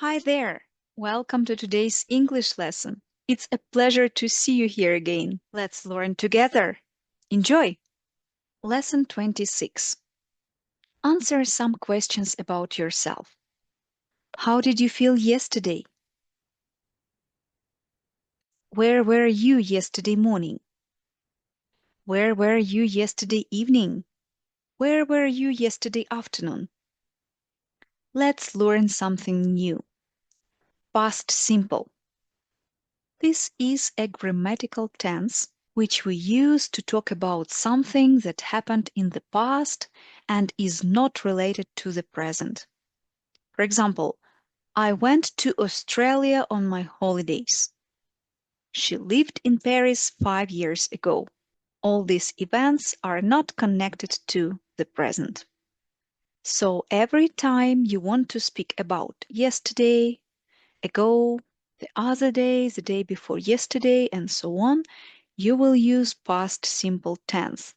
Hi there! Welcome to today's English lesson. It's a pleasure to see you here again. Let's learn together. Enjoy! Lesson 26. Answer some questions about yourself. How did you feel yesterday? Where were you yesterday morning? Where were you yesterday evening? Where were you yesterday afternoon? Let's learn something new. Past simple. This is a grammatical tense which we use to talk about something that happened in the past and is not related to the present. For example, I went to Australia on my holidays. She lived in Paris 5 years ago. All these events are not connected to the present. So every time you want to speak about yesterday, ago, the other day, the day before yesterday, and so on, you will use past simple tense.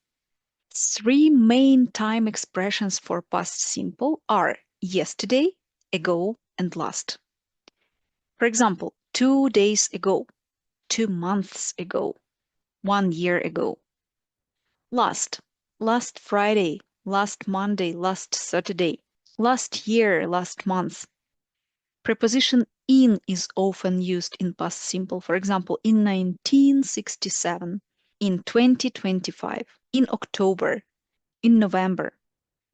Three main time expressions for past simple are yesterday, ago, and last. For example, 2 days ago, 2 months ago, 1 year ago. Last, last Friday, last Monday, last Saturday, last year, last month. Preposition in is often used in past simple. For example, in 1967, in 2025, in October, in November.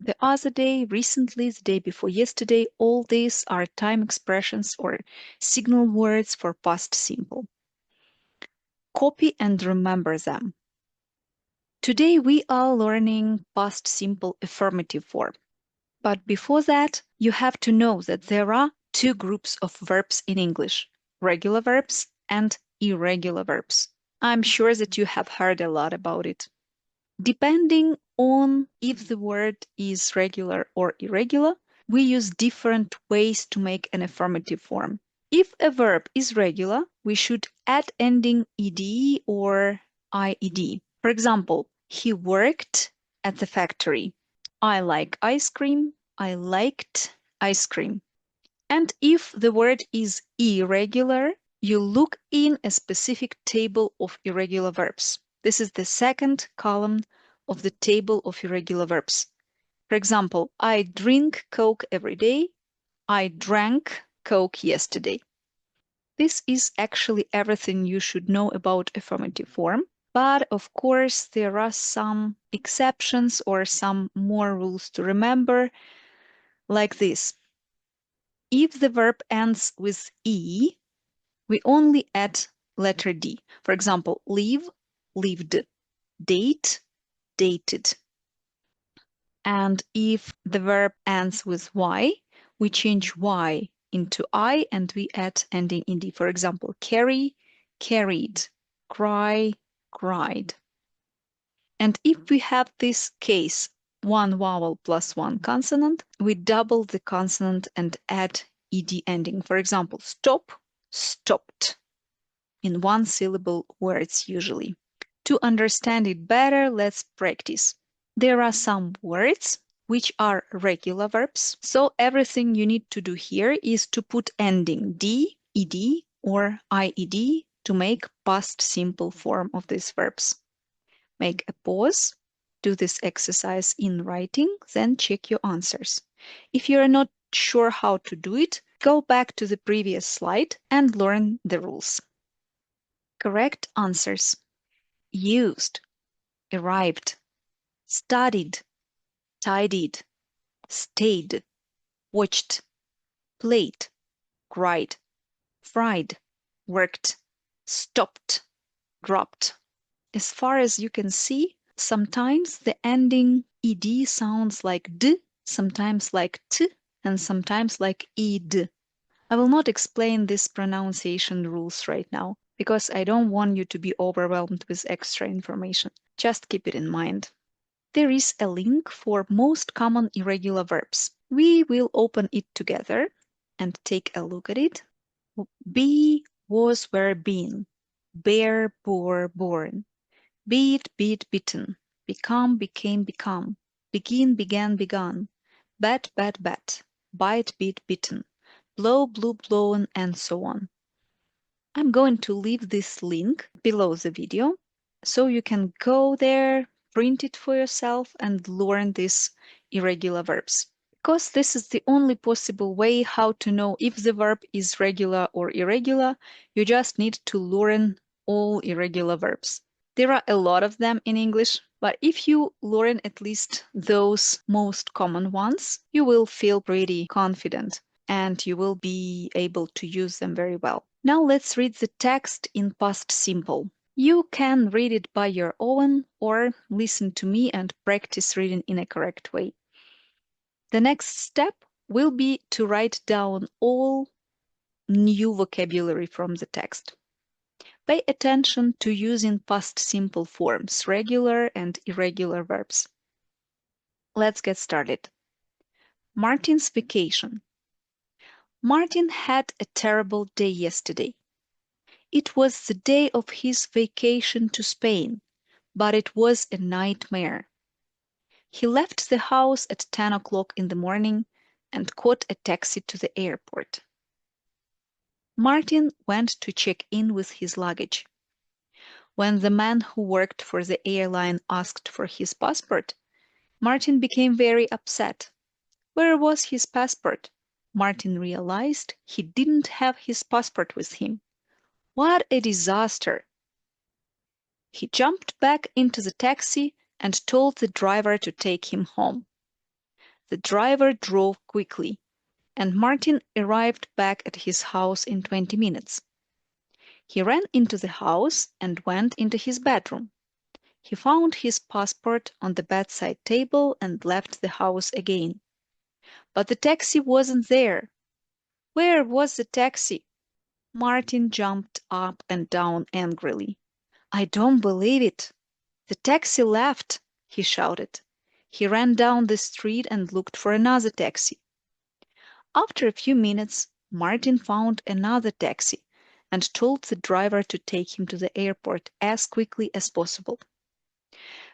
The other day, recently, the day before yesterday, all these are time expressions or signal words for past simple. Copy and remember them. Today we are learning past simple affirmative form. But before that, you have to know that there are two groups of verbs in English, regular verbs and irregular verbs. I'm sure that you have heard a lot about it. Depending on if the word is regular or irregular, we use different ways to make an affirmative form. If a verb is regular, we should add ending ed or ied. For example, he worked at the factory. I like ice cream. I liked ice cream. And if the word is irregular, you look in a specific table of irregular verbs. This is the second column of the table of irregular verbs. For example, I drink Coke every day. I drank Coke yesterday. This is actually everything you should know about affirmative form. But of course, there are some exceptions or some more rules to remember, like this. If the verb ends with E, we only add letter D. For example, live, lived, date, dated. And if the verb ends with Y, we change Y into I and we add ending in D. For example, carry, carried, cry, cried. And if we have this case, one vowel plus one consonant, we double the consonant and add ed ending. For example, stop, stopped. In one syllable words usually. To understand it better, let's practice. There are some words which are regular verbs. So everything you need to do here is to put ending d, ed, or ied to make past simple form of these verbs. Make a pause, do this exercise in writing, then check your answers. If you are not sure how to do it, go back to the previous slide and learn the rules. Correct answers: used, arrived, studied, tidied, stayed, watched, played, cried, fried, worked, stopped, dropped. As far as you can see, sometimes the ending ed sounds like d, sometimes like t, and sometimes like ed. I will not explain these pronunciation rules right now because I don't want you to be overwhelmed with extra information. Just keep it in mind. There is a link for most common irregular verbs. We will open it together and take a look at it. Be, was, were, been. Bear, bore, born. Beat, beat, beaten. Become, became, become. Begin, began, begun. Bet, bet, bet. Bite, beat, bitten. blow, blew, blown, and so on. I'm going to leave this link below the video so you can go there, print it for yourself, and learn these irregular verbs. Because this is the only possible way how to know if the verb is regular or irregular, you just need to learn all irregular verbs. There are a lot of them in English, but if you learn at least those most common ones, you will feel pretty confident and you will be able to use them very well. Now let's read the text in past simple. You can read it by your own or listen to me and practice reading in a correct way. The next step will be to write down all new vocabulary from the text. Pay attention to using past simple forms, regular and irregular verbs. Let's get started. Martin's vacation. Martin had a terrible day yesterday. It was the day of his vacation to Spain, but it was a nightmare. He left the house at 10 o'clock in the morning and caught a taxi to the airport. Martin went to check in with his luggage. When the man who worked for the airline asked for his passport, Martin became very upset. Where was his passport? Martin realized he didn't have his passport with him. What a disaster! He jumped back into the taxi and told the driver to take him home. The driver drove quickly, and Martin arrived back at his house in 20 minutes. He ran into the house and went into his bedroom. He found his passport on the bedside table and left the house again. But the taxi wasn't there. Where was the taxi? Martin jumped up and down angrily. I don't believe it. The taxi left, he shouted. He ran down the street and looked for another taxi. After a few minutes, Martin found another taxi and told the driver to take him to the airport as quickly as possible.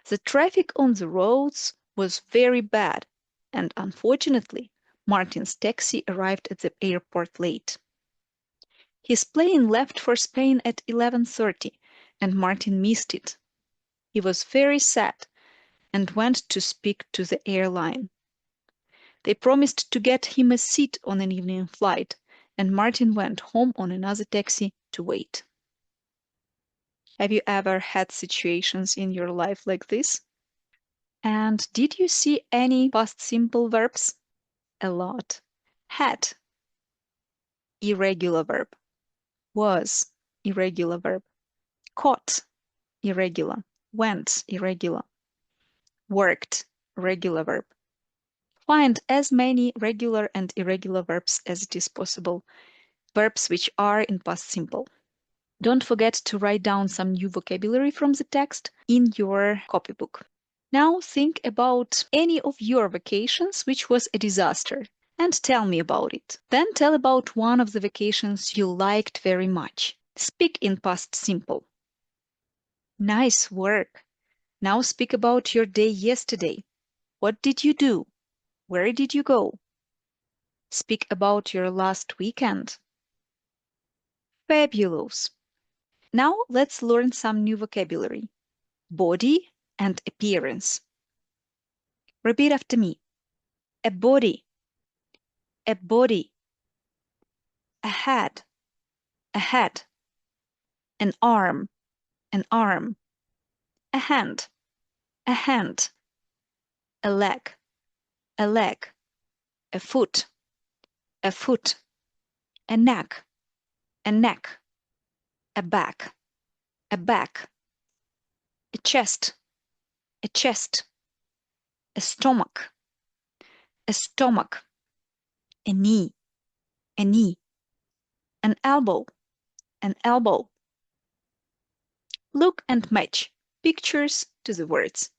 The traffic on the roads was very bad, and unfortunately, Martin's taxi arrived at the airport late. His plane left for Spain at 11:30, and Martin missed it. He was very sad and went to speak to the airline. They promised to get him a seat on an evening flight, and Martin went home on another taxi to wait. Have you ever had situations in your life like this? And did you see any past simple verbs? A lot. Had, irregular verb. Was, irregular verb. Caught, irregular. Went, irregular. Worked, regular verb. Find as many regular and irregular verbs as it is possible, verbs which are in past simple. Don't forget to write down some new vocabulary from the text in your copybook. Now think about any of your vacations which was a disaster and tell me about it. Then tell about one of the vacations you liked very much. Speak in past simple. Nice work. Now speak about your day yesterday. What did you do? Where did you go? Speak about your last weekend. Fabulous. Now let's learn some new vocabulary. Body and appearance. Repeat after me. A body, a body. A head, a head. An arm, an arm. A hand, a hand. A leg, a leg. A foot, a foot. A neck, a neck. A back, a back. A chest, a chest. A stomach, a stomach. A knee, a knee. An elbow, an elbow. Look and match pictures to the words.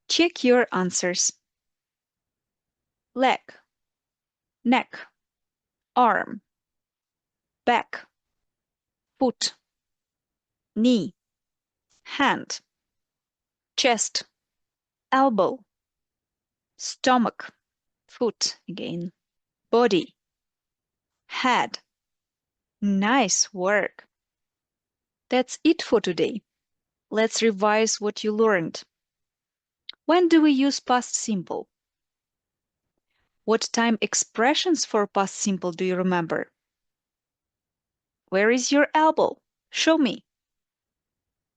Check your answers. Leg, neck, arm, back, foot, knee, hand, chest, elbow, stomach, foot again, body, had. Nice work. That's it for today. Let's revise what you learned. When do we use past simple? What time expressions for past simple do you remember? Where is your elbow? Show me.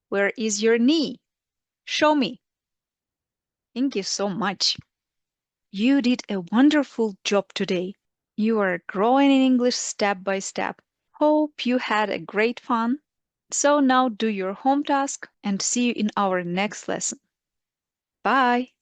Where is your knee? Show me. Thank you so much. You did a wonderful job today. You are growing in English step by step. Hope you had a great fun. So now do your home task and see you in our next lesson. Bye.